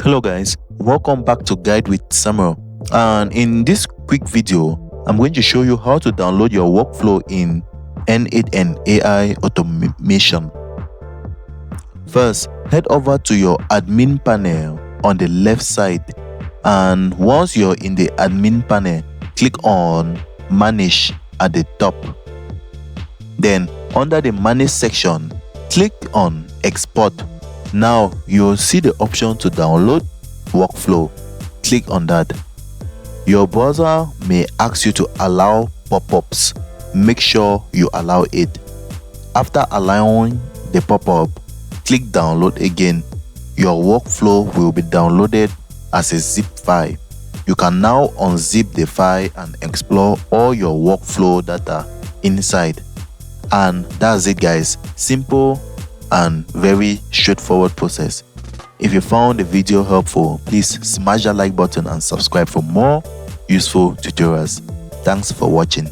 Hello guys, welcome back to Guide with Samuel, and in this quick video I'm going to show you how to download your workflow in n8n AI automation. First, head over to your admin panel on the left side, and once you're in the admin panel, click on Manage at the top. Then under the Manage section, click on Export. Now you'll see the option to download workflow. Click on that. Your browser may ask you to allow pop-ups. Make sure you allow it. After allowing the pop-up, click download again. Your workflow will be downloaded as a zip file. You can now unzip the file and explore all your workflow data inside. And that's it guys. Simple and very straightforward process. If you found the video helpful, please smash that like button and subscribe for more useful tutorials. Thanks for watching.